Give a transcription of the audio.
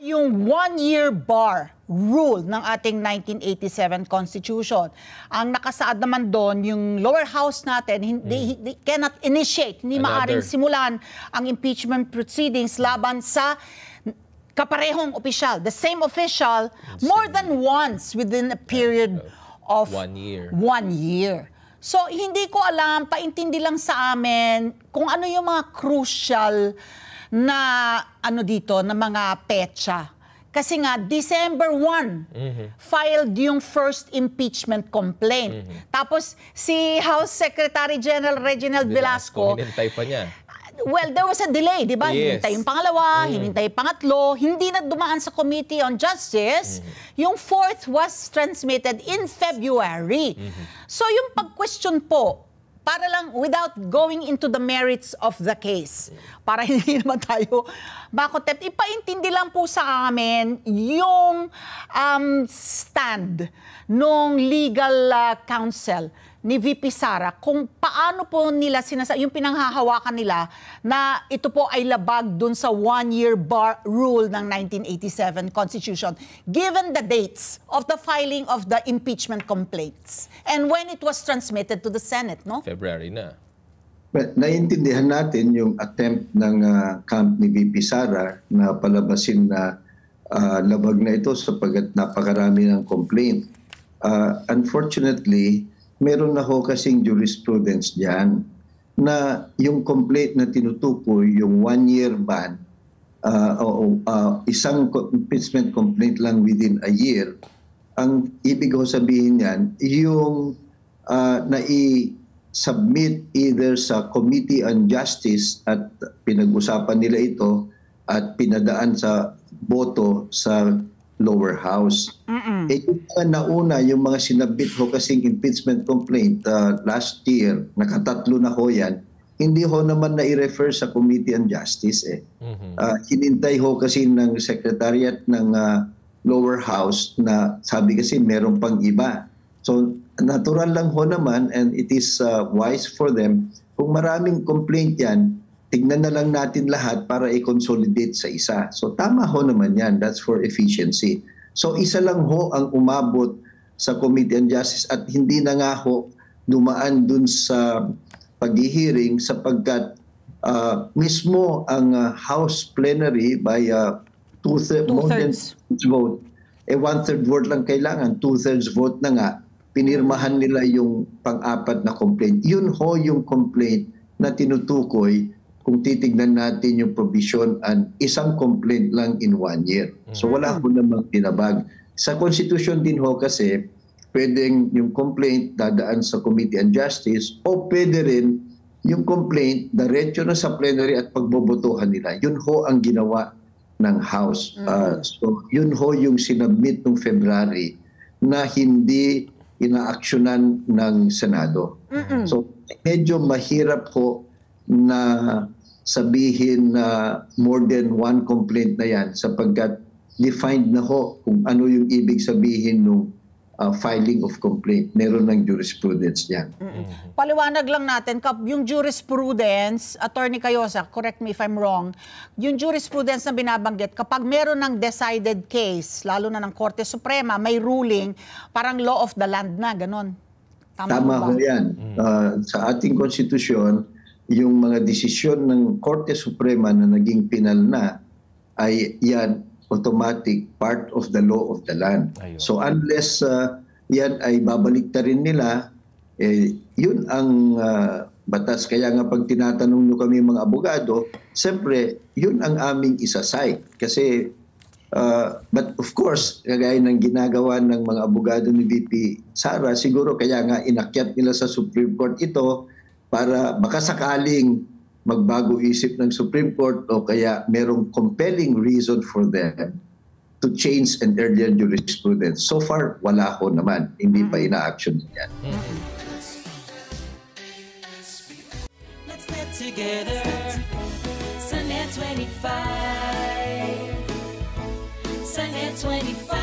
Yung one-year bar rule ng ating 1987 Constitution. Ang nakasaad naman doon, yung lower house natin, they cannot initiate, hindi maaaring simulan ang impeachment proceedings laban sa kaparehong opisyal, the same official, more than once within a period of 1 year. 1 year. So, hindi ko alam, paintindi lang sa amin kung ano yung mga crucial na ano dito, na mga petsa. Kasi nga, December 1, filed yung first impeachment complaint. Tapos, si House Secretary General Reginald Velasco, hinintay pa niya. Well, there was a delay, di ba? Yes. Hinintay yung pangalawa, hinintay yung pangatlo, hindi na dumaan sa Committee on Justice. Yung fourth was transmitted in February. So yung pag-question po, para lang without going into the merits of the case, para hindi naman tayo makotep, ipaintindi lang po sa amin yung stand nung legal counsel ni VP Sara kung paano po nila yung pinanghahawakan nila na ito po ay labag dun sa one-year bar rule ng 1987 Constitution given the dates of the filing of the impeachment complaints and when it was transmitted to the Senate, no? February na. But naiintindihan natin yung attempt ng camp ni VP Sara na palabasin na labag na ito sapagkat napakarami ng complaint. Unfortunately, meron na ho kasing jurisprudence diyan na yung complaint na tinutukoy, yung one-year ban, isang impeachment complaint lang within a year, ang ibig ko sabihin yan, yung nai-submit either sa Committee on Justice at pinag-usapan nila ito at pinadaan sa boto sa lower house. Yung mga nauna, yung mga sinabit ho kasing impeachment complaint last year, nakatatlo na ho yan, hindi ho naman na-i-refer sa Committee on Justice. Hinintay ho kasi ng Secretariat ng lower house na sabi kasi meron pang iba. So natural lang ho naman and it is wise for them, kung maraming complaint yan, tignan na lang natin lahat para i-consolidate sa isa. So tama ho naman yan. That's for efficiency. So isa lang ho ang umabot sa Committee on Justice at hindi na nga ho dumaan dun sa paghihiring sapagkat mismo ang House plenary by two-thirds vote, one-third vote lang kailangan, two-thirds vote na nga, pinirmahan nila yung pang-apat na complaint. Yun ho yung complaint na tinutukoy kung titignan natin yung provision and isang complaint lang in 1 year. So wala ko namang pinabag. Sa Constitution din ho kasi, pwedeng yung complaint dadaan sa Committee on Justice o pwede rin yung complaint diretso na sa plenary at pagbobotohan nila. Yun ho ang ginawa ng House. So yun ho yung sinubmit ng February na hindi inaaksyonan ng Senado. So medyo mahirap ho na sabihin na more than one complaint na yan sapagkat defined na ho kung ano yung ibig sabihin ng filing of complaint. Meron ng jurisprudence yan. Paliwanag lang natin, yung jurisprudence, Attorney Cayosa, correct me if I'm wrong, yung jurisprudence na binabanggit, kapag meron ng decided case, lalo na ng Korte Suprema, may ruling, parang law of the land na, ganon. Tama ho yan. Sa ating konstitusyon, yung mga desisyon ng Korte Suprema na naging penal na ay yan automatic part of the law of the land. So unless yan ay babalik ta rin nila, yun ang batas. Kaya nga pag tinatanong nyo kami mga abogado, siyempre yun ang aming isasay. Kasi but of course, kagaya ng ginagawa ng mga abogado ni VP Sara, siguro kaya nga inakyat nila sa Supreme Court ito para baka sakaling magbago isip ng Supreme Court o kaya merong compelling reason for them to change an earlier jurisprudence. So far, wala ho naman. Hindi pa ina-action yan. Let's get together. Sunday 25. Sunday 25.